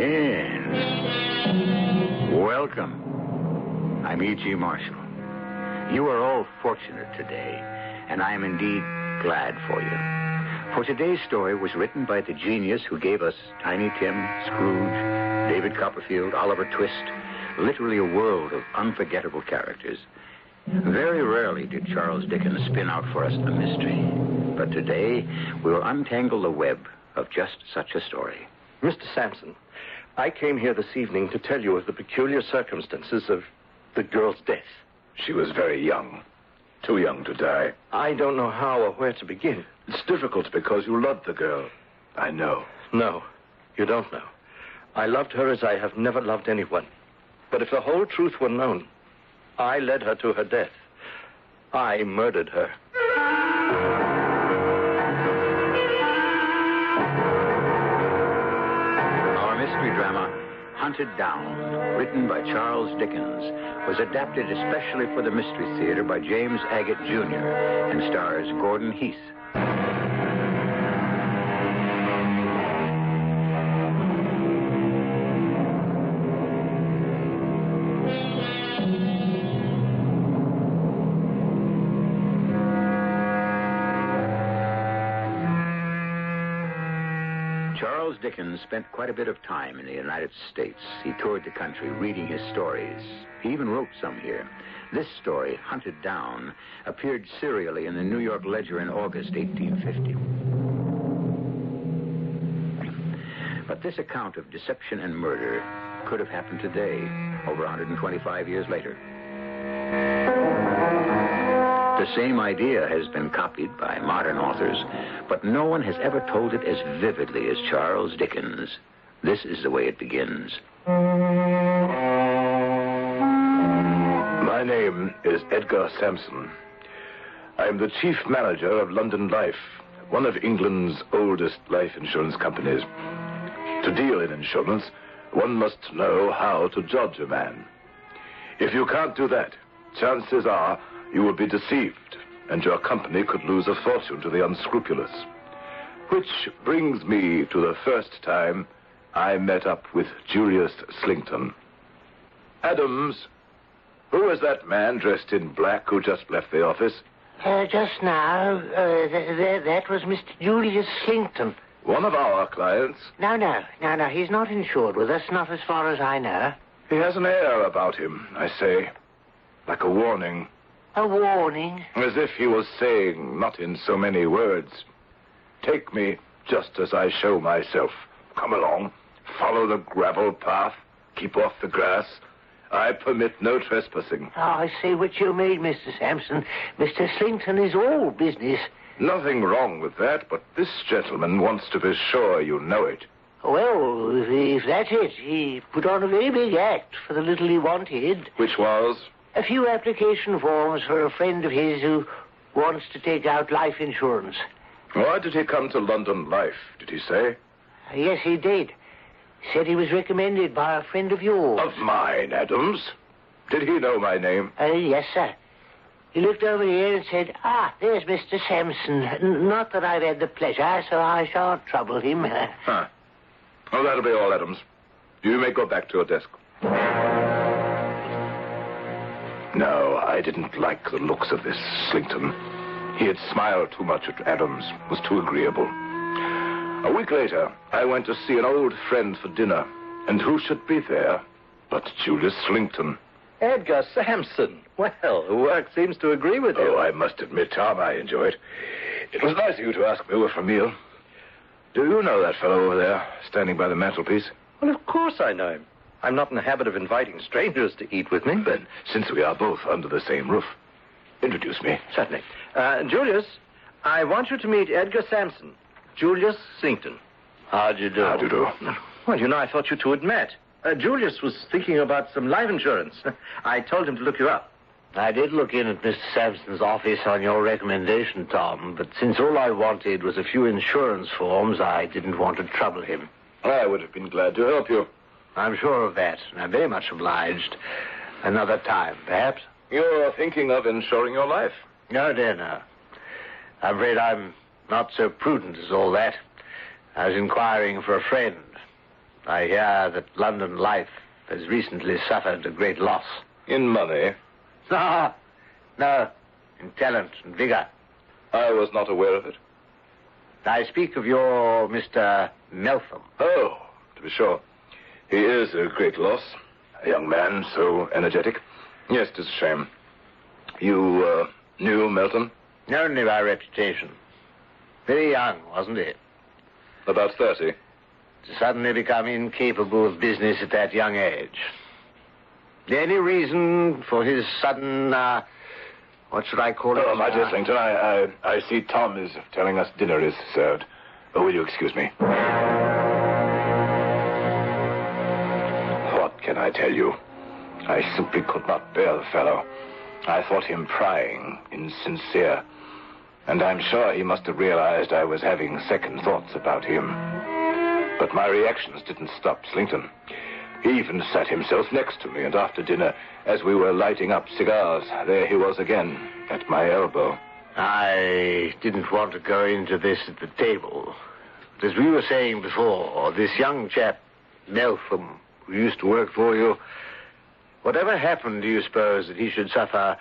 in. Welcome. I'm E.G. Marshall. You are all fortunate today, and I am indeed glad for you. For today's story was written by the genius who gave us Tiny Tim, Scrooge, David Copperfield, Oliver Twist, literally a world of unforgettable characters. Very rarely did Charles Dickens spin out for us a mystery, but today we will untangle the web of just such a story. Mr. Sampson, I came here this evening to tell you of the peculiar circumstances of the girl's death. She was very young. Too young to die. I don't know how or where to begin. It's difficult because you loved the girl. I know. No, you don't know. I loved her as I have never loved anyone. But if the whole truth were known, I led her to her death. I murdered her. Our mystery drama, Hunted Down, written by Charles Dickens, was adapted especially for the Mystery Theater by James Agate, Jr., and stars Gordon Heath. Charles Dickens spent quite a bit of time in the United States. He toured the country reading his stories. He even wrote some here. This story, Hunted Down, appeared serially in the New York Ledger in August 1850. But this account of deception and murder could have happened today, over 125 years later. The same idea has been copied by modern authors, but no one has ever told it as vividly as Charles Dickens. This is the way it begins. My name is Edgar Sampson. I am the chief manager of London Life, one of England's oldest life insurance companies. To deal in insurance, one must know how to judge a man. If you can't do that, chances are you will be deceived, and your company could lose a fortune to the unscrupulous. Which brings me to the first time I met up with Julius Slington. Adams, who is that man dressed in black who just left the office? Just now, that was Mr. Julius Slington. One of our clients. No, he's not insured with us, not as far as I know. He has an air about him, I say, like a warning. A warning? As if he was saying, not in so many words, take me just as I show myself. Come along, follow the gravel path, keep off the grass. I permit no trespassing. Oh, I see what you mean, Mr. Sampson. Mr. Slington is all business. Nothing wrong with that, but this gentleman wants to be sure you know it. Well, if that's it, he put on a very big act for the little he wanted. Which was? A few application forms for a friend of his who wants to take out life insurance. Why did he come to London Life, did he say? Yes, he did. Said he was recommended by a friend of yours. Of mine, Adams? Did he know my name? Yes, sir. He looked over here and said, there's Mr. Sampson. Not that I've had the pleasure, so I shan't trouble him. Huh. Well, that'll be all, Adams. You may go back to your desk. No, I didn't like the looks of this Slington. He had smiled too much at Adams, was too agreeable. A week later, I went to see an old friend for dinner, and who should be there but Julius Slington. Edgar Sampson. Well, the work seems to agree with you. Oh, I must admit, Tom, I enjoy it. It was nice of you to ask me over for a meal. Do you know that fellow over there, standing by the mantelpiece? Well, of course I know him. I'm not in the habit of inviting strangers to eat with me. Then, since we are both under the same roof, introduce me. Certainly. Julius, I want you to meet Edgar Sampson, Julius Slington. How do you do? How do you do? Well, you know, I thought you two had met. Julius was thinking about some life insurance. I told him to look you up. I did look in at Mr. Sampson's office on your recommendation, Tom, but since all I wanted was a few insurance forms, I didn't want to trouble him. I would have been glad to help you. I'm sure of that, and I'm very much obliged. Another time, perhaps? You're thinking of insuring your life? No, dear, no. I'm afraid I'm not so prudent as all that. I was inquiring for a friend. I hear that London life has recently suffered a great loss. In money? No, in talent and vigor. I was not aware of it. I speak of your Mr. Meltham. Oh, to be sure. He is a great loss. A young man, so energetic. Yes, 'tis a shame. You, knew Melton? Only by reputation. Very young, wasn't he? About 30. To suddenly become incapable of business at that young age. Any reason for his sudden, what should I call it? Oh, my dear Slington, I see Tom is telling us dinner is served. Oh, will you excuse me? What can I tell you? I simply could not bear the fellow. I thought him prying, insincere. And I'm sure he must have realized I was having second thoughts about him. But my reactions didn't stop Slington. He even sat himself next to me, and after dinner, as we were lighting up cigars, there he was again, at my elbow. I didn't want to go into this at the table. But as we were saying before, this young chap, Meltham, who used to work for you, whatever happened, do you suppose that he should suffer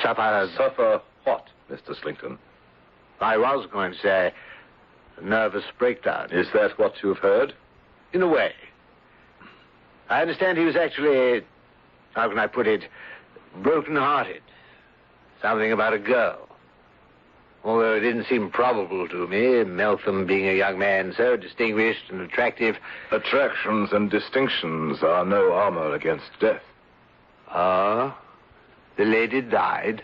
Suffer what, Mr. Slington? I was going to say a nervous breakdown. Is that what you've heard? In a way. I understand he was actually, how can I put it, broken-hearted. Something about a girl. Although it didn't seem probable to me, Meltham being a young man so distinguished and attractive. Attractions and distinctions are no armor against death. Ah, the lady died.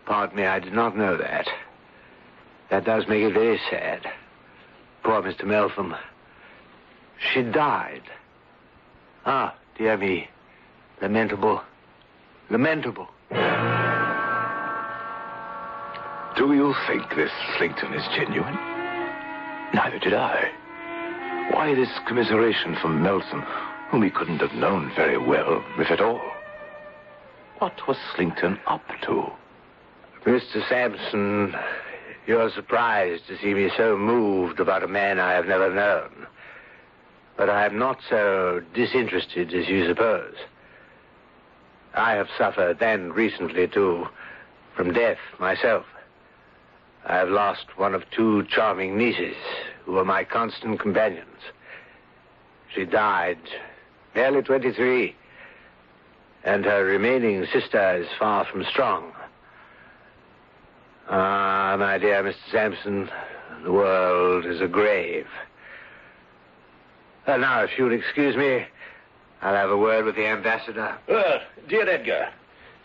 Pardon me, I did not know that. That does make it very sad. Poor Mr. Meltham. She died. Ah, dear me. Lamentable. Lamentable. Do you think this Slington is genuine? Neither did I. Why this commiseration for Melton, whom he couldn't have known very well, if at all? What was Slington up to? Mr. Sampson, you're surprised to see me so moved about a man I have never known. But I am not so disinterested as you suppose. I have suffered, and recently, too, from death myself. I have lost one of two charming nieces who were my constant companions. She died, barely 23, and her remaining sister is far from strong. Ah, my dear Mr. Sampson, the world is a grave. Now, if you'll excuse me, I'll have a word with the ambassador. Dear Edgar,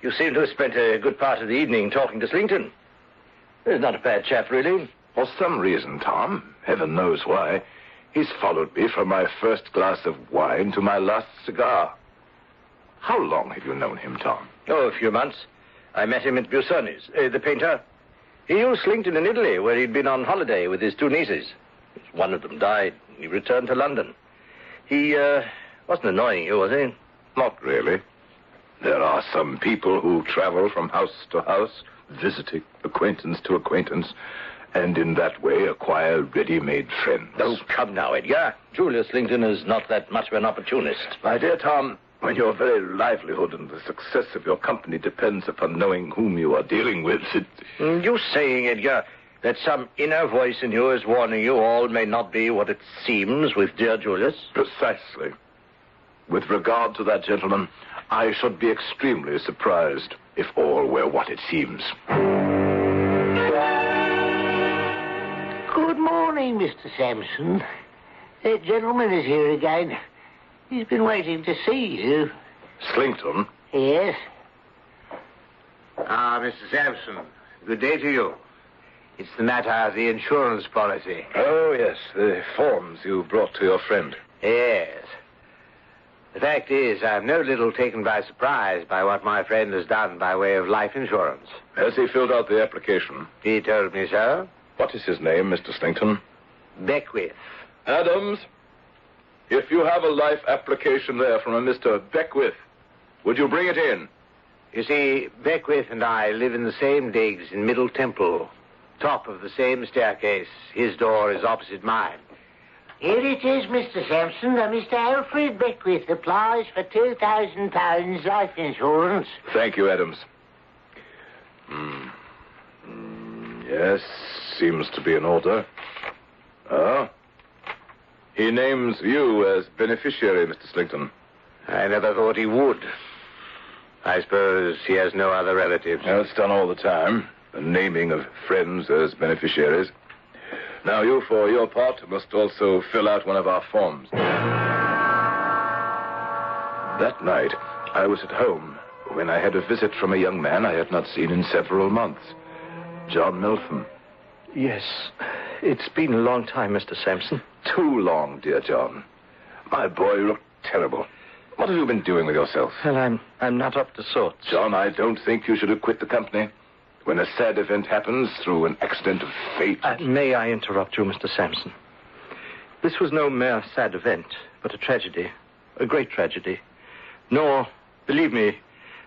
you seem to have spent a good part of the evening talking to Slington. He's not a bad chap, really. For some reason, Tom, heaven knows why, he's followed me from my first glass of wine to my last cigar. How long have you known him, Tom? Oh, a few months. I met him at Busoni's, the painter. He knew Slington in Italy, where he'd been on holiday with his two nieces. One of them died, and he returned to London. He, wasn't annoying you, was he? Not really. There are some people who travel from house to house, visiting acquaintance to acquaintance, and in that way acquire ready-made friends. Oh, come now, Edgar. Julius Slington is not that much of an opportunist. My dear Tom, when your very livelihood and the success of your company depends upon knowing whom you are dealing with, You saying, Edgar, that some inner voice in you is warning you all may not be what it seems with dear Julius? Precisely. With regard to that gentleman, I should be extremely surprised if all were what it seems. Good morning, Mr. Sampson. That gentleman is here again. He's been waiting to see you. Slington? Yes. Ah, Mr. Sampson, good day to you. It's the matter of the insurance policy. Oh, yes, the forms you brought to your friend. Yes. The fact is, I'm no little taken by surprise by what my friend has done by way of life insurance. Has he filled out the application? He told me so. What is his name, Mr. Slington? Beckwith. Adams, if you have a life application there from a Mr. Beckwith, would you bring it in? You see, Beckwith and I live in the same digs in Middle Temple, top of the same staircase. His door is opposite mine. Here it is, Mr. Sampson. Mr. Alfred Beckwith applies for £2,000 life insurance. Thank you, Adams. Yes, seems to be in order. He names you as beneficiary, Mr. Slington. I never thought he would. I suppose he has no other relatives. Well, it's done all the time. The naming of friends as beneficiaries. Now, you, for your part, must also fill out one of our forms. That night, I was at home when I had a visit from a young man I had not seen in several months. John Meltham. Yes. It's been a long time, Mr. Sampson. Too long, dear John. My boy, you look terrible. What have you been doing with yourself? Well, I'm not up to sorts. John, I don't think you should have quit the company. When a sad event happens through an accident of fate... May I interrupt you, Mr. Sampson? This was no mere sad event, but a tragedy. A great tragedy. Nor, believe me,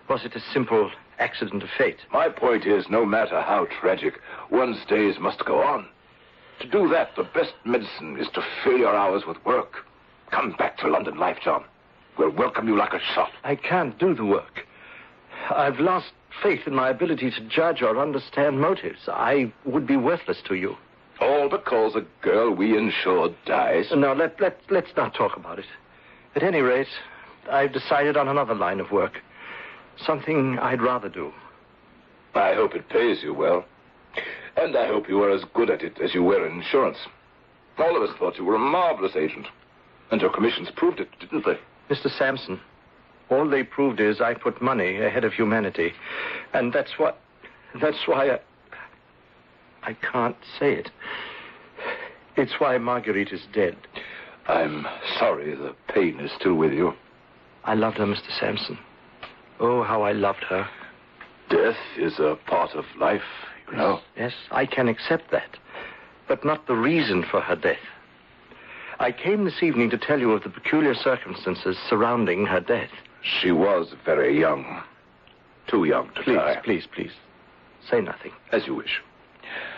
was it a simple accident of fate. My point is, no matter how tragic, one's days must go on. To do that, the best medicine is to fill your hours with work. Come back to London life, John. We'll welcome you like a shot. I can't do the work. I've lost faith in my ability to judge or understand motives. I would be worthless to you. All because a girl we insured dies. No, let's not talk about it. At any rate, I've decided on another line of work. Something I'd rather do. I hope it pays you well. And I hope you are as good at it as you were in insurance. All of us thought you were a marvelous agent. And your commissions proved it, didn't they? Mr. Sampson, all they proved is I put money ahead of humanity. And that's why I can't say it. It's why Marguerite is dead. I'm sorry the pain is still with you. I loved her, Mr. Sampson. Oh, how I loved her. Death is a part of life, you know. Yes, I can accept that. But not the reason for her death. I came this evening to tell you of the peculiar circumstances surrounding her death. She was very young. Too young to die. Please. Say nothing. As you wish.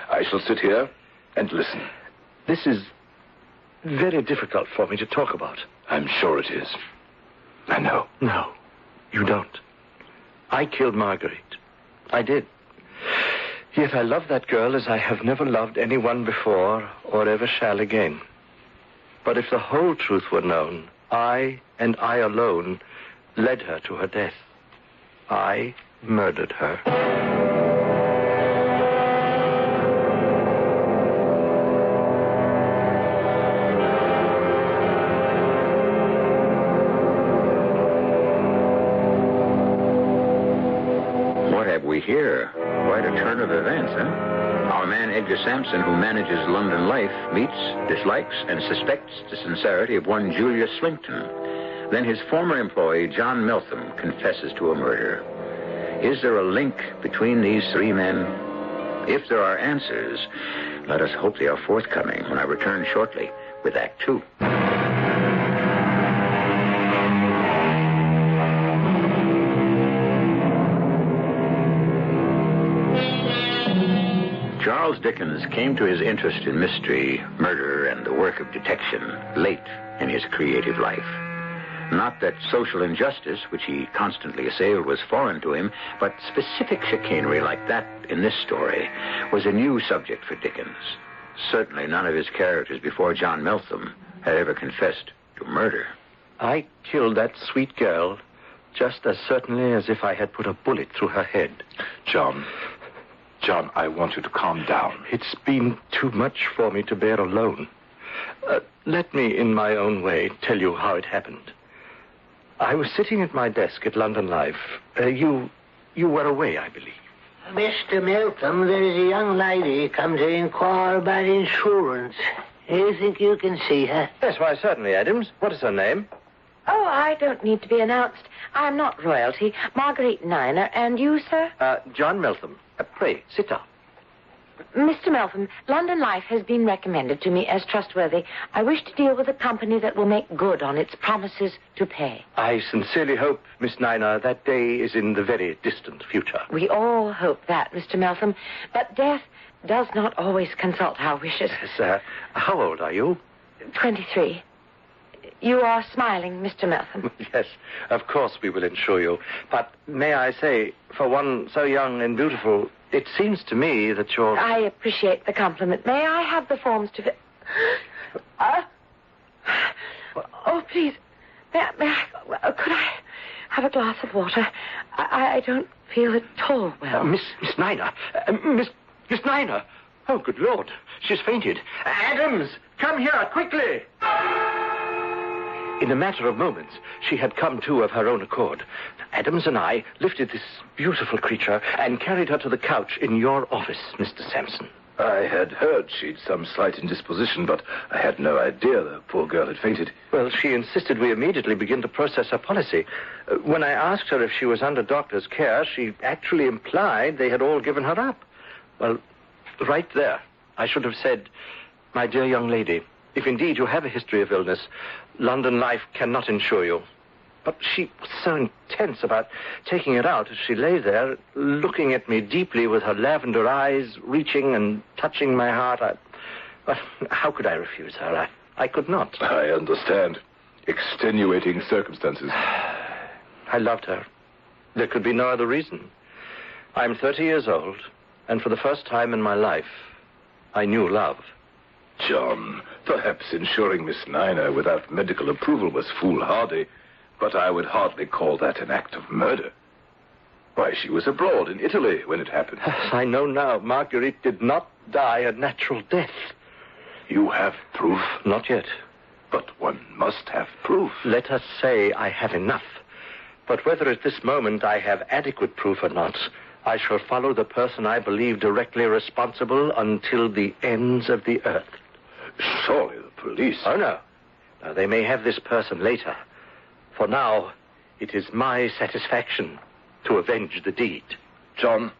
I shall sit here and listen. This is very difficult for me to talk about. I'm sure it is. I know. No, you don't. I killed Marguerite. I did. Yet I love that girl as I have never loved anyone before or ever shall again. But if the whole truth were known, I, and I alone, led her to her death. I murdered her. What have we here? Quite a turn of events, huh? Our man Edgar Sampson, who manages London life, meets, dislikes, and suspects the sincerity of one Julius Slington. Then his former employee, John Meltham, confesses to a murder. Is there a link between these three men? If there are answers, let us hope they are forthcoming when I return shortly with Act 2. Charles Dickens came to his interest in mystery, murder, and the work of detection late in his creative life. Not that social injustice, which he constantly assailed, was foreign to him, but specific chicanery like that in this story was a new subject for Dickens. Certainly none of his characters before John Meltham had ever confessed to murder. I killed that sweet girl just as certainly as if I had put a bullet through her head. John, I want you to calm down. It's been too much for me to bear alone. Let me, in my own way, tell you how it happened. I was sitting at my desk at London Life. You were away, I believe. Mr. Meltham, there is a young lady come to inquire about insurance. Do you think you can see her? Yes, why, certainly, Adams. What is her name? Oh, I don't need to be announced. I'm not royalty. Marguerite Niner. And you, sir? John Meltham. Pray, sit down. Mr. Meltham, London Life has been recommended to me as trustworthy. I wish to deal with a company that will make good on its promises to pay. I sincerely hope, Miss Niner, that day is in the very distant future. We all hope that, Mr. Meltham. But death does not always consult our wishes. Yes, how old are you? 23. You are smiling, Mr. Meltham. Yes, of course we will insure you. But may I say, for one so young and beautiful, it seems to me that you're... I appreciate the compliment. May I have the forms to... Oh, please. May I... Could I have a glass of water? I don't feel at all well. Miss Niner. Miss Niner. Oh, good Lord. She's fainted. Adams, come here, quickly. In a matter of moments, she had come to of her own accord. Adams and I lifted this beautiful creature and carried her to the couch in your office, Mr. Sampson. I had heard she'd some slight indisposition, but I had no idea the poor girl had fainted. Well, she insisted we immediately begin to process her policy. When I asked her if she was under doctor's care, she actually implied they had all given her up. Well, right there, I should have said, my dear young lady, if indeed you have a history of illness, London Life cannot insure you. But she was so intense about taking it out as she lay there, looking at me deeply with her lavender eyes, reaching and touching my heart. Well, how could I refuse her? I could not. I understand. Extenuating circumstances. I loved her. There could be no other reason. I'm 30 years old, and for the first time in my life, I knew love. John, perhaps insuring Miss Niner without medical approval was foolhardy, but I would hardly call that an act of murder. Why, she was abroad in Italy when it happened. I know now. Marguerite did not die a natural death. You have proof? Not yet. But one must have proof. Let us say I have enough. But whether at this moment I have adequate proof or not, I shall follow the person I believe directly responsible until the ends of the earth. Surely the police... Oh, no. Now, they may have this person later. For now, it is my satisfaction to avenge the deed. John,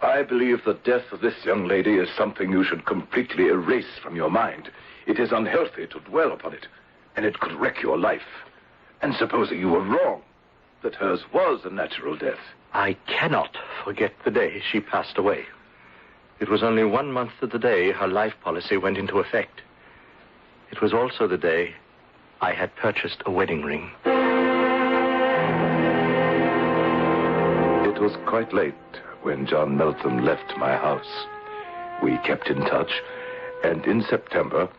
I believe the death of this young lady is something you should completely erase from your mind. It is unhealthy to dwell upon it, and it could wreck your life. And supposing you were wrong, that hers was a natural death. I cannot forget the day she passed away. It was only 1 month to the day her life policy went into effect. It was also the day I had purchased a wedding ring. It was quite late when John Meltham left my house. We kept in touch, and in September,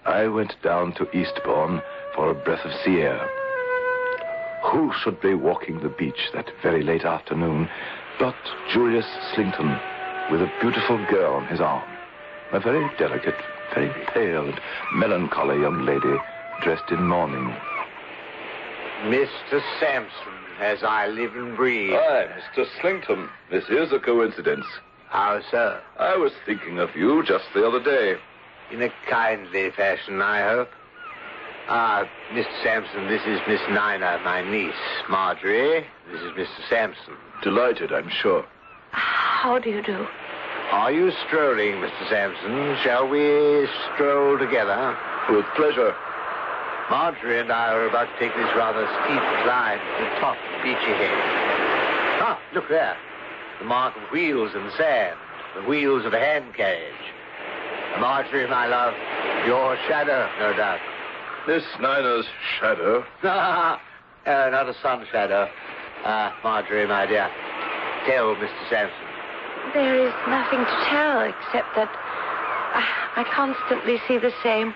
I went down to Eastbourne for a breath of sea air. Who should be walking the beach that very late afternoon but Julius Slington with a beautiful girl on his arm, a very delicate, very pale and melancholy young lady dressed in mourning. Mr. Sampson, as I live and breathe. Hi, Mr. Slington. This is a coincidence. How so? I was thinking of you just the other day. In a kindly fashion, I hope. Mr. Sampson, this is Miss Niner, my niece. Marjorie, this is Mr. Sampson. Delighted, I'm sure. How do you do? Are you strolling, Mr. Sampson? Shall we stroll together? With pleasure. Marjorie and I are about to take this rather steep climb to the top of Beachy Head. Ah, look there. The mark of wheels in the sand. The wheels of a hand carriage. Marjorie, my love, your shadow, no doubt. Miss Niner's shadow? Not a sun shadow. Marjorie, my dear, tell Mr. Sampson. There is nothing to tell except that I constantly see the same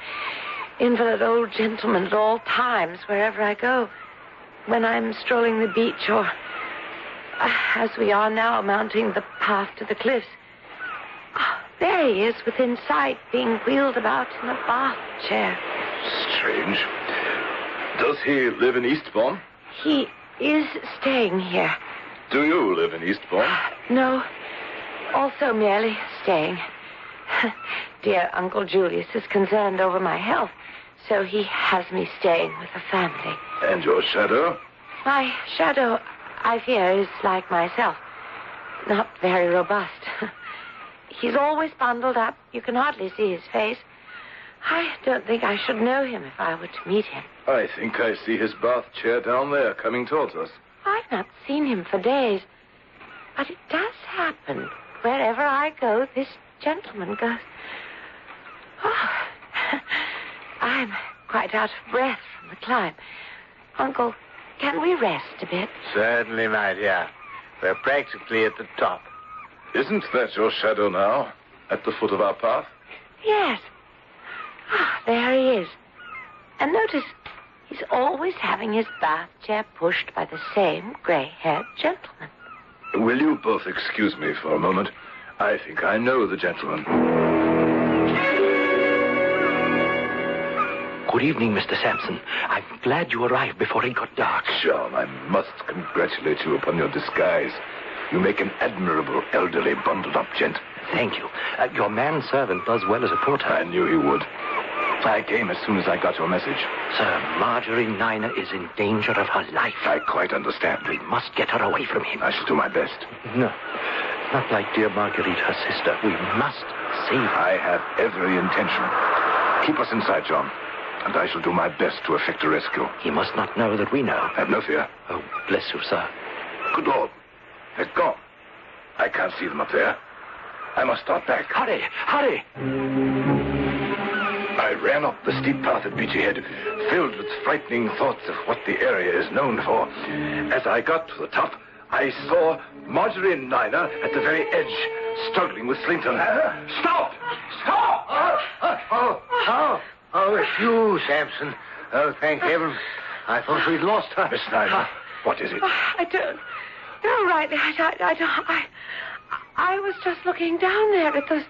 invalid old gentleman at all times, wherever I go. When I'm strolling the beach or, as we are now, mounting the path to the cliffs. There he is, within sight, being wheeled about in a bath chair. Strange. Does he live in Eastbourne? He is staying here. Do you live in Eastbourne? No, also merely staying. Dear Uncle Julius is concerned over my health, so he has me staying with the family. And your shadow? My shadow, I fear, is like myself. Not very robust. He's always bundled up. You can hardly see his face. I don't think I should know him if I were to meet him. I think I see his bath chair down there coming towards us. I've not seen him for days. But it does happen. Wherever I go, this gentleman goes. Oh, I'm quite out of breath from the climb. Uncle, can we rest a bit? Certainly, my dear. We're practically at the top. Isn't that your shadow now, at the foot of our path? Yes. Ah, there he is. And notice, he's always having his bath chair pushed by the same gray-haired gentleman. Will you both excuse me for a moment? I think I know the gentleman. Good evening, Mr. Sampson. I'm glad you arrived before it got dark. John, I must congratulate you upon your disguise. You make an admirable, elderly, bundled-up gent. Thank you. Your manservant does well as a porter. I knew he would. I came as soon as I got your message. Sir, Marjorie Niner is in danger of her life. I quite understand. We must get her away from him. I shall do my best. No, not like dear Marguerite, her sister. We must save her. I have every intention. Keep us inside, John, and I shall do my best to effect a rescue. He must not know that we know. Have no fear. Oh, bless you, sir. Good Lord. They're gone. I can't see them up there. I must start back. Hurry, hurry! I ran up the steep path at Beachy Head, filled with frightening thoughts of what the area is known for. As I got to the top, I saw Marjorie Niner at the very edge, struggling with Slington. Stop! Stop! Oh, it's you, Sampson. Oh, thank heaven. I thought we'd lost her. Miss Niner, what is it? I don't... No, right. I don't... I was just looking down there at those...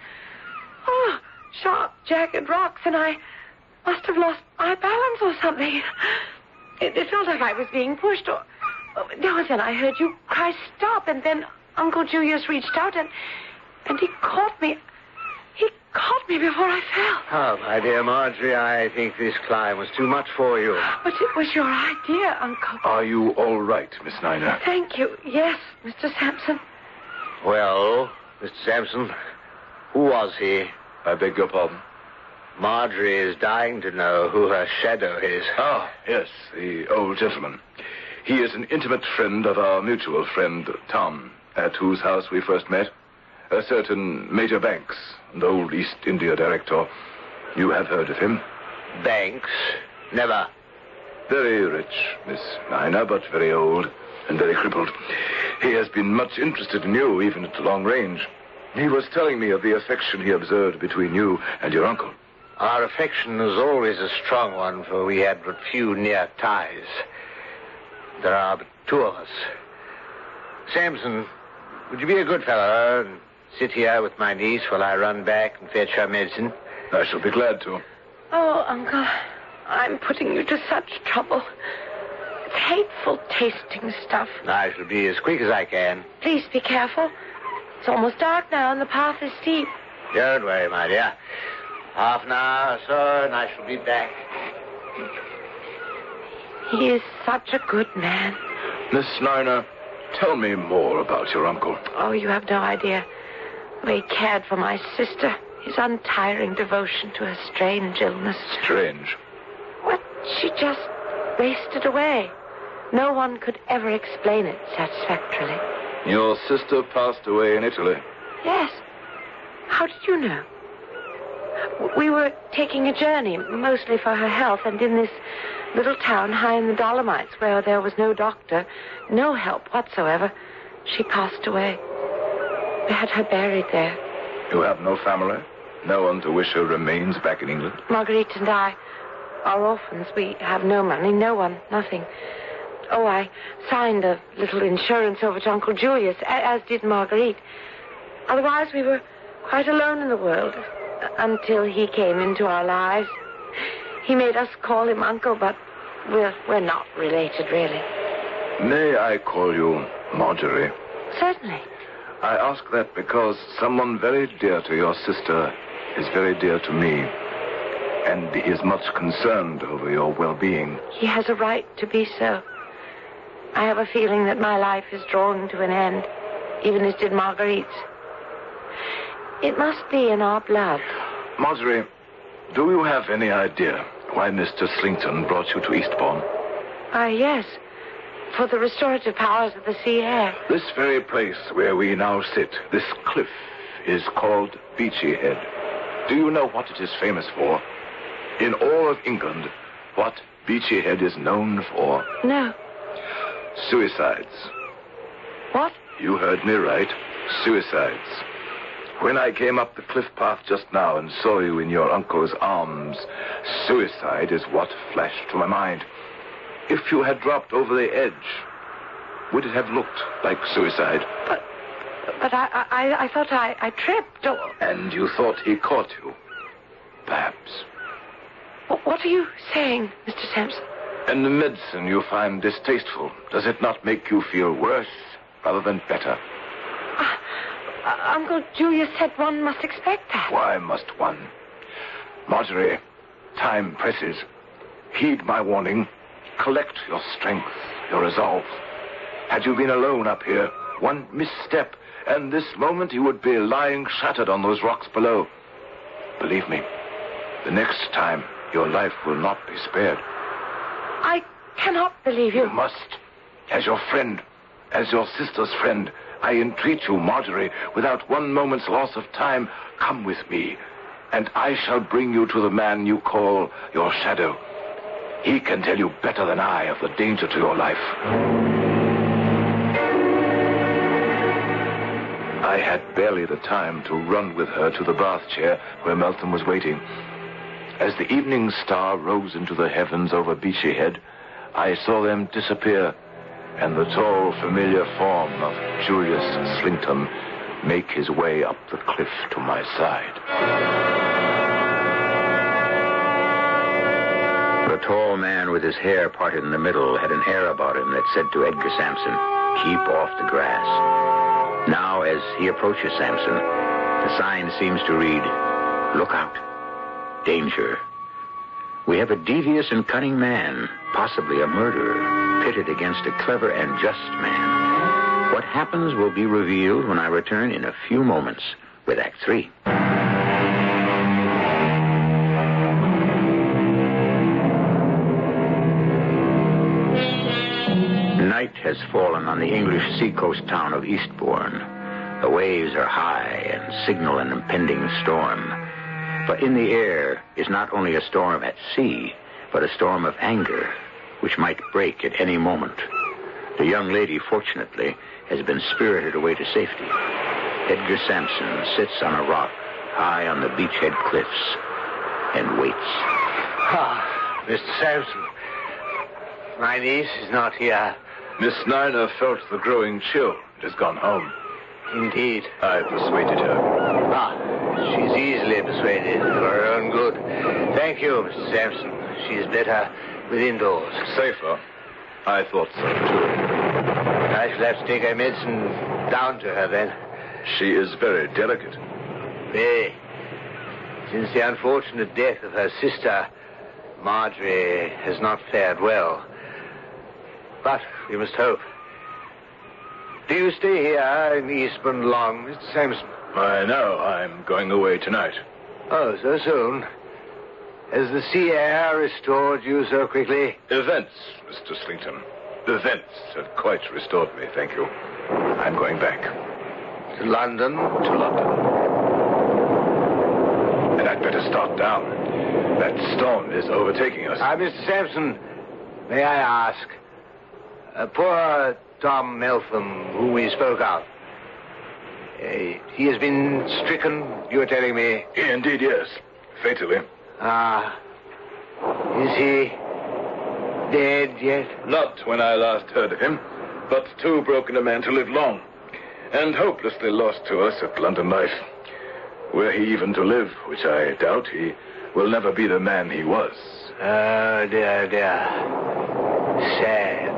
Oh, sharp, jagged rocks, and I must have lost my balance or something. It felt like I was being pushed. No, then I heard you cry, stop, and then Uncle Julius reached out, and he caught me. He caught me before I fell. Oh, my dear Marjorie, I think this climb was too much for you. But it was your idea, Uncle. Are you all right, Miss Niner? Thank you. Yes, Mr. Sampson. Well, Mr. Sampson, who was he? I beg your pardon? Marjorie is dying to know who her shadow is. Ah, yes, the old gentleman. He is an intimate friend of our mutual friend, Tom, at whose house we first met. A certain Major Banks, an old East India director. You have heard of him? Banks? Never. Very rich, Miss Niner, but very old and very crippled. He has been much interested in you, even at long range. He was telling me of the affection he observed between you and your uncle. Our affection was always a strong one, for we had but few near ties. There are but two of us. Sampson, would you be a good fellow and sit here with my niece while I run back and fetch her medicine? I shall be glad to. Oh, Uncle, I'm putting you to such trouble. It's hateful tasting stuff. I shall be as quick as I can. Please be careful. It's almost dark now and the path is steep. Don't worry, my dear. Half an hour or so and I shall be back. He is such a good man. Miss Niner, tell me more about your uncle. Oh, you have no idea. The way he cared for my sister. His untiring devotion to her strange illness. Strange. What? She just wasted away. No one could ever explain it satisfactorily. Your sister passed away in Italy. Yes. How did you know? We were taking a journey, mostly for her health, and in this little town high in the Dolomites, where there was no doctor, no help whatsoever, she passed away. They had her buried there. You have no family? No one to wish her remains back in England? Marguerite and I are orphans. We have no money, no one, nothing. Oh, I signed a little insurance over to Uncle Julius, as did Marguerite. Otherwise, we were quite alone in the world until he came into our lives. He made us call him Uncle, but we're not related, really. May I call you Marjorie? Certainly. I ask that because someone very dear to your sister is very dear to me, and he is much concerned over your well-being. He has a right to be so. I have a feeling that my life is drawing to an end, even as did Marguerite's. It must be in our blood. Marjorie, do you have any idea why Mr. Slington brought you to Eastbourne? Yes. For the restorative powers of the sea air. This very place where we now sit, this cliff, is called Beachy Head. Do you know what it is famous for? In all of England, what Beachy Head is known for? No. Suicides. What? You heard me right. Suicides. When I came up the cliff path just now and saw you in your uncle's arms, suicide is what flashed to my mind. If you had dropped over the edge, would it have looked like suicide? But I thought I tripped. And you thought he caught you? Perhaps. What are you saying, Mr. Sampson? And the medicine you find distasteful, does it not make you feel worse rather than better? Uncle Julius said one must expect that. Why must one? Marjorie, time presses. Heed my warning. Collect your strength, your resolve. Had you been alone up here, one misstep, and this moment you would be lying shattered on those rocks below. Believe me, the next time your life will not be spared. I cannot believe you. You must. As your friend, as your sister's friend, I entreat you, Marjorie, without one moment's loss of time, come with me, and I shall bring you to the man you call your shadow. He can tell you better than I of the danger to your life. I had barely the time to run with her to the bath chair where Melton was waiting. As the evening star rose into the heavens over Beachy Head, I saw them disappear, and the tall, familiar form of Julius Slington make his way up the cliff to my side. The tall man with his hair parted in the middle had an air about him that said to Edgar Sampson, "Keep off the grass." Now, as he approaches Sampson, the sign seems to read, "Look out. Danger." We have a devious and cunning man, possibly a murderer, pitted against a clever and just man. What happens will be revealed when I return in a few moments with Act 3. Night has fallen on the English seacoast town of Eastbourne. The waves are high and signal an impending storm. But in the air is not only a storm at sea, but a storm of anger, which might break at any moment. The young lady, fortunately, has been spirited away to safety. Edgar Sampson sits on a rock high on the beachhead cliffs and waits. Mr. Sampson, my niece is not here. Miss Niner felt the growing chill and has gone home. Indeed. I persuaded her. She's easily persuaded for her own good. Thank you, Mr. Sampson. She's better within doors. Safer? I thought so, too. I shall have to take her medicine down to her, then. She is very delicate. Very. Since the unfortunate death of her sister, Marjorie has not fared well. But we must hope. Do you stay here in Eastbourne long, Mr. Sampson? I know. I'm going away tonight. Oh, so soon? Has the sea air restored you so quickly? Events, Mr. Slington. Events have quite restored me, thank you. I'm going back. To London? To London. And I'd better start down. That storm is overtaking us. Mr. Sampson, may I ask? Poor Tom Meltham, whom we spoke of. He has been stricken, you were telling me. Indeed, yes. Fatally. Is he dead yet? Not when I last heard of him, but too broken a man to live long, and hopelessly lost to us at London life. Were he even to live, which I doubt, he will never be the man he was. Oh, dear, dear. Sad.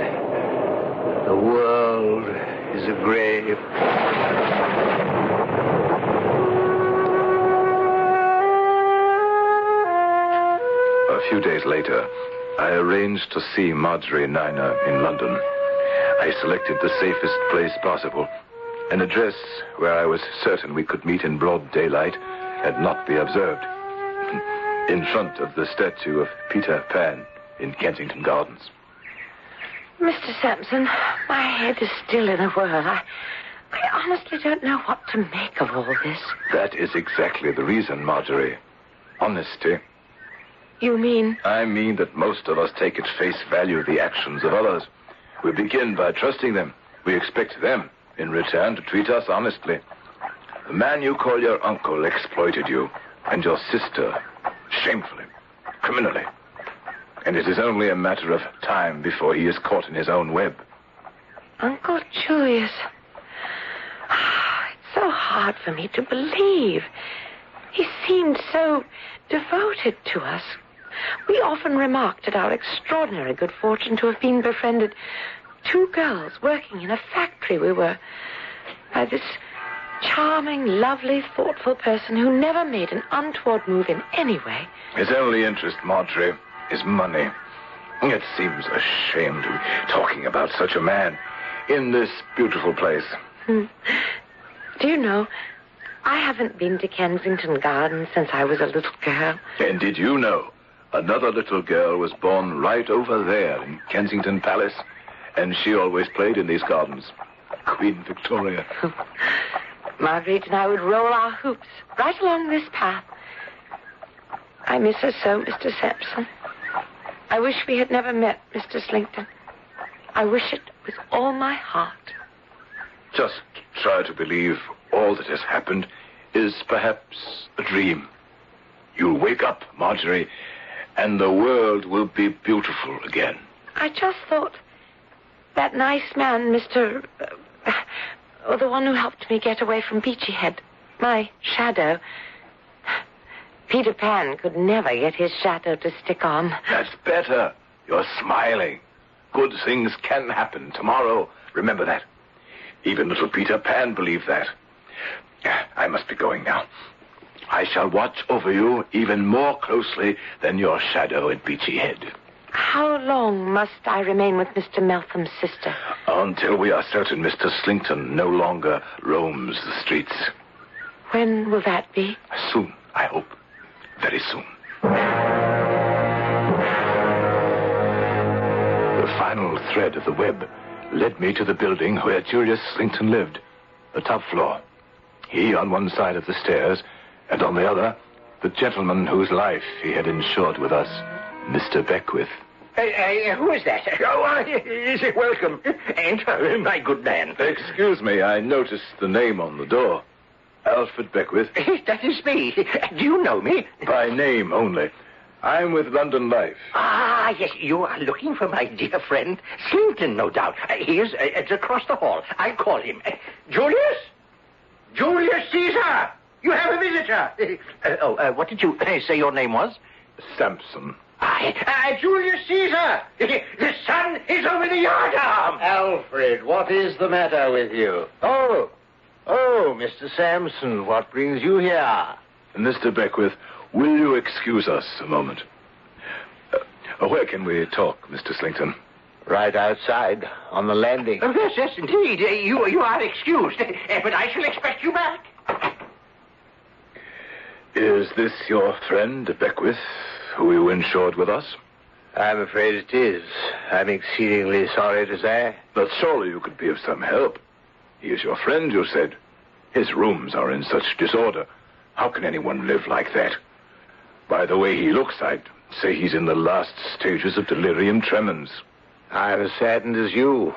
The world is a grave. A few days later, I arranged to see Marjorie Niner in London. I selected the safest place possible, an address where I was certain we could meet in broad daylight and not be observed. In front of the statue of Peter Pan in Kensington Gardens. Mr. Sampson, my head is still in a whirl. I honestly don't know what to make of all this. That is exactly the reason, Marjorie. Honesty. You mean? I mean that most of us take at face value the actions of others. We begin by trusting them. We expect them, in return, to treat us honestly. The man you call your uncle exploited you, and your sister, shamefully, criminally. And it is only a matter of time before he is caught in his own web. Uncle Julius. It's so hard for me to believe. He seemed so devoted to us. We often remarked at our extraordinary good fortune to have been befriended 2 girls working in a factory we were by this charming, lovely, thoughtful person who never made an untoward move in any way. His only interest, Marjorie, is money. It seems a shame to be talking about such a man in this beautiful place. Do you know, I haven't been to Kensington Gardens since I was a little girl. And did you know another little girl was born right over there in Kensington Palace, and she always played in these gardens? Queen Victoria. Marguerite and I would roll our hoops right along this path. I miss her so, Mr. Sampson. I wish we had never met, Mr. Slinkton. I wish it with all my heart. Just try to believe all that has happened is perhaps a dream. You'll wake up, Marjorie, and the world will be beautiful again. I just thought that nice man, Mr. the one who helped me get away from Beachy Head, my shadow. Peter Pan could never get his shadow to stick on. That's better. You're smiling. Good things can happen tomorrow. Remember that. Even little Peter Pan believed that. I must be going now. I shall watch over you even more closely than your shadow at Beachy Head. How long must I remain with Mr. Meltham's sister? Until we are certain Mr. Slinkton no longer roams the streets. When will that be? Soon, I hope. Very soon. The final thread of the web led me to the building where Julius Slinkton lived, the top floor. He on one side of the stairs, and on the other, the gentleman whose life he had insured with us, Mr. Beckwith. Who is that? Oh, is it welcome? Enter, my good man. Excuse me, I noticed the name on the door. Alfred Beckwith. That is me. Do you know me? By name only. I'm with London Life. Ah, yes, you are looking for my dear friend Slinkton, no doubt. He is it's across the hall. I'll call him. Julius? Julius Caesar! You have a visitor. What did you say your name was? Sampson. Julius Caesar! The sun is over the yardarm! Alfred, what is the matter with you? Oh, Mr. Sampson, what brings you here? Mr. Beckwith, will you excuse us a moment? Where can we talk, Mr. Slinkton? Right outside, on the landing. Oh, yes, indeed. You are excused. But I shall expect you back. Is this your friend, Beckwith, who you insured with us? I'm afraid it is. I'm exceedingly sorry to say. But surely you could be of some help. He is your friend, you said. His rooms are in such disorder. How can anyone live like that? By the way he looks, I'd say he's in the last stages of delirium tremens. I'm as saddened as you.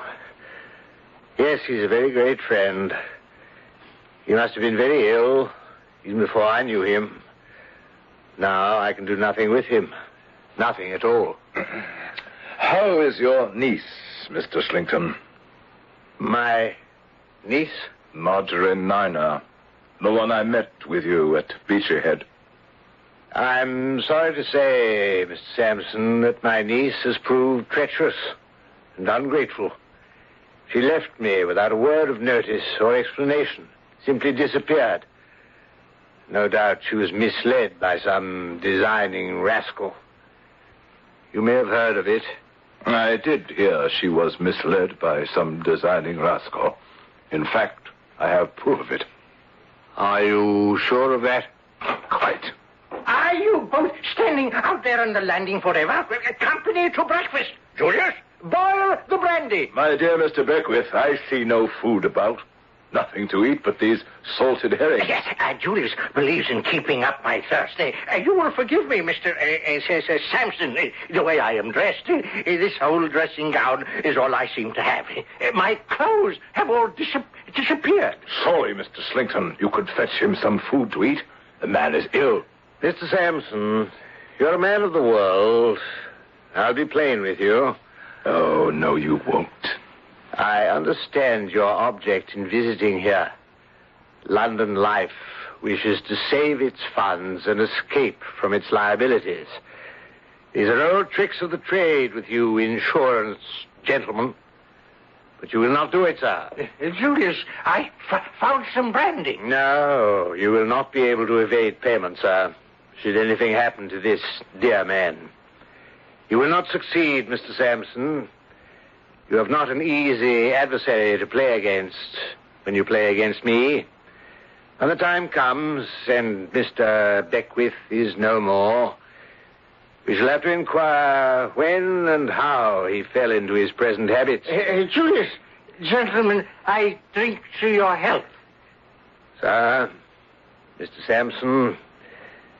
Yes, he's a very great friend. He must have been very ill, even before I knew him. Now I can do nothing with him. Nothing at all. How is your niece, Mr. Slinkton? My niece? Marjorie Niner, the one I met with you at Beachy Head. I'm sorry to say, Mr. Sampson, that my niece has proved treacherous and ungrateful. She left me without a word of notice or explanation, simply disappeared. No doubt she was misled by some designing rascal. You may have heard of it. I did hear she was misled by some designing rascal. In fact, I have proof of it. Are you sure of that? Quite. Are you both standing out there on the landing forever? Company to breakfast. Julius, boil the brandy. My dear Mr. Beckwith, I see no food about. Nothing to eat but these salted herrings. Yes, Julius believes in keeping up my thirst. You will forgive me, Mr. Sampson, the way I am dressed. This whole dressing gown is all I seem to have. My clothes have all disappeared. Sorry, Mr. Slington. You could fetch him some food to eat. The man is ill. Mr. Sampson, you're a man of the world. I'll be plain with you. Oh, no, you won't. I understand your object in visiting here. London Life wishes to save its funds and escape from its liabilities. These are old tricks of the trade with you insurance gentlemen. But you will not do it, sir. Julius, I found some brandy. No, you will not be able to evade payment, sir, should anything happen to this dear man. You will not succeed, Mr. Sampson. You have not an easy adversary to play against when you play against me. When the time comes and Mr. Beckwith is no more, we shall have to inquire when and how he fell into his present habits. Julius, gentlemen, I drink to your health. Sir, Mr. Sampson,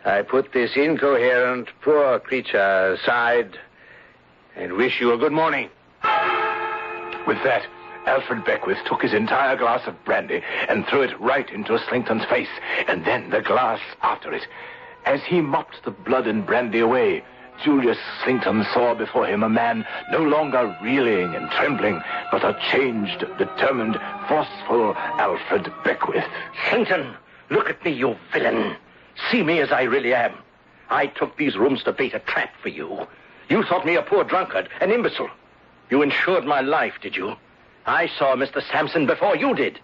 I put this incoherent, poor creature aside and wish you a good morning. With that, Alfred Beckwith took his entire glass of brandy and threw it right into Slington's face, and then the glass after it. As he mopped the blood and brandy away, Julius Slington saw before him a man no longer reeling and trembling, but a changed, determined, forceful Alfred Beckwith. Slington, look at me, you villain. See me as I really am. I took these rooms to bait a trap for you. You thought me a poor drunkard, an imbecile. You insured my life, did you? I saw Mr. Sampson before you did.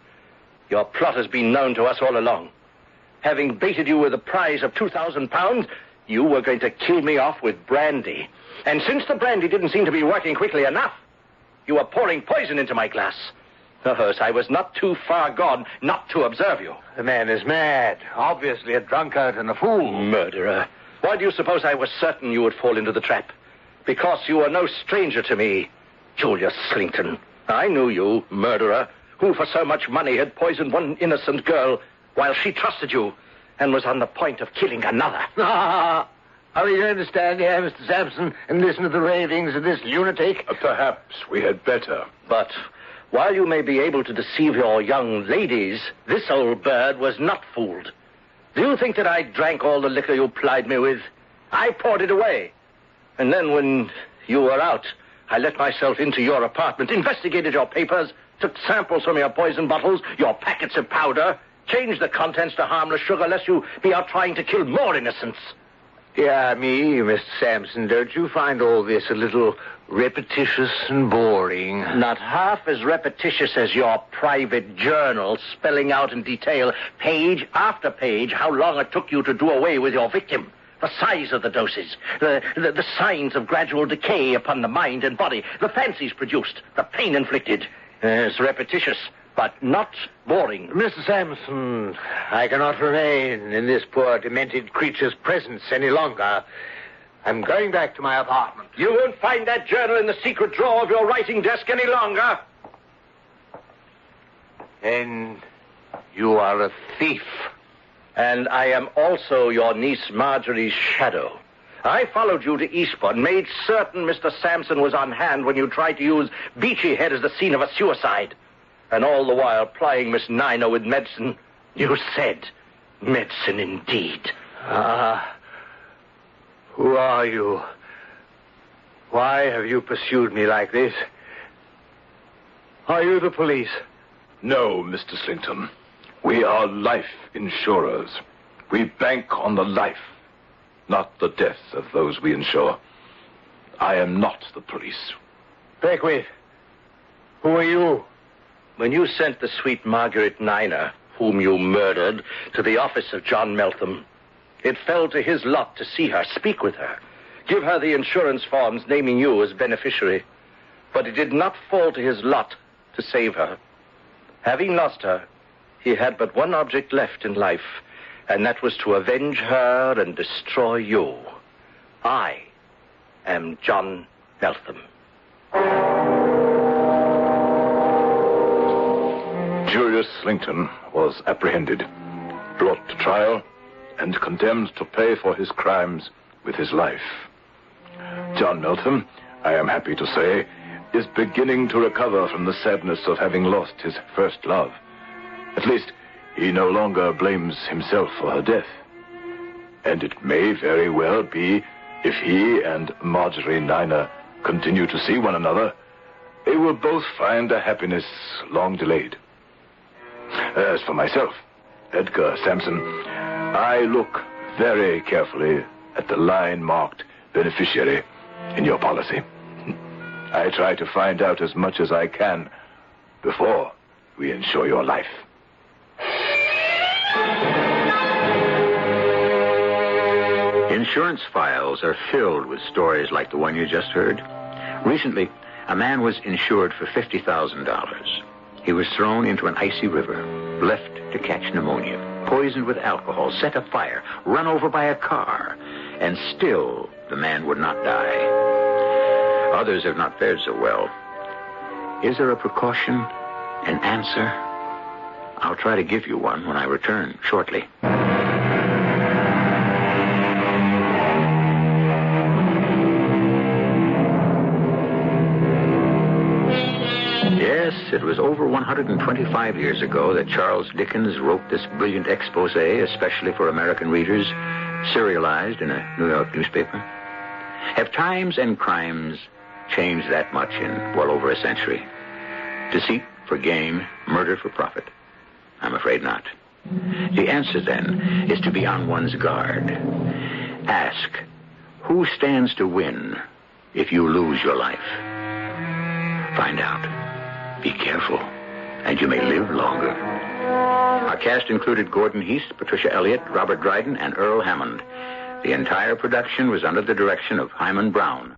Your plot has been known to us all along. Having baited you with a prize of £2,000, you were going to kill me off with brandy. And since the brandy didn't seem to be working quickly enough, you were pouring poison into my glass. Oh, so I was not too far gone not to observe you. The man is mad. Obviously a drunkard and a fool. Murderer. Why do you suppose I was certain you would fall into the trap? Because you are no stranger to me, Julius Slington. I knew you, murderer, who for so much money had poisoned one innocent girl while she trusted you and was on the point of killing another. Are we going to stand here, Mr. Sampson, and listen to the ravings of this lunatic? Perhaps we had better. But while you may be able to deceive your young ladies, this old bird was not fooled. Do you think that I drank all the liquor you plied me with? I poured it away. And then when you were out, I let myself into your apartment, investigated your papers, took samples from your poison bottles, your packets of powder, changed the contents to harmless sugar, lest you be out trying to kill more innocents. Dear me, Mr. Sampson, don't you find all this a little repetitious and boring? Not half as repetitious as your private journal, spelling out in detail, page after page, how long it took you to do away with your victim. The size of the doses, the signs of gradual decay upon the mind and body, the fancies produced, the pain inflicted. It's repetitious, but not boring. Mr. Sampson, I cannot remain in this poor demented creature's presence any longer. I'm going back to my apartment. You won't find that journal in the secret drawer of your writing desk any longer. Then you are a thief. And I am also your niece Marjorie's shadow. I followed you to Eastbourne, made certain Mr. Sampson was on hand when you tried to use Beachy Head as the scene of a suicide. And all the while plying Miss Nina with medicine. You said, medicine indeed. Who are you? Why have you pursued me like this? Are you the police? No, Mr. Slington. We are life insurers. We bank on the life, not the death of those we insure. I am not the police. Beckwith, who are you? When you sent the sweet Margaret Nina, whom you murdered, to the office of John Meltham, it fell to his lot to see her, speak with her, give her the insurance forms naming you as beneficiary. But it did not fall to his lot to save her. Having lost her, he had but one object left in life, and that was to avenge her and destroy you. I am John Meltham. Julius Cyrus Slington was apprehended, brought to trial, and condemned to pay for his crimes with his life. John Meltham, I am happy to say, is beginning to recover from the sadness of having lost his first love. At least, he no longer blames himself for her death. And it may very well be, if he and Marjorie Niner continue to see one another, they will both find a happiness long delayed. As for myself, Edgar Sampson, I look very carefully at the line marked beneficiary in your policy. I try to find out as much as I can before we insure your life. Insurance files are filled with stories like the one you just heard. Recently, a man was insured for $50,000. He was thrown into an icy river, left to catch pneumonia, poisoned with alcohol, set afire, run over by a car, and still the man would not die. Others have not fared so well. Is there a precaution, an answer? I'll try to give you one when I return shortly. Yes, it was over 125 years ago that Charles Dickens wrote this brilliant expose, especially for American readers, serialized in a New York newspaper. Have times and crimes changed that much in well over a century? Deceit for gain, murder for profit? I'm afraid not. The answer, then, is to be on one's guard. Ask, who stands to win if you lose your life? Find out. Be careful, and you may live longer. Our cast included Gordon Heast, Patricia Elliott, Robert Dryden, and Earl Hammond. The entire production was under the direction of Hyman Brown.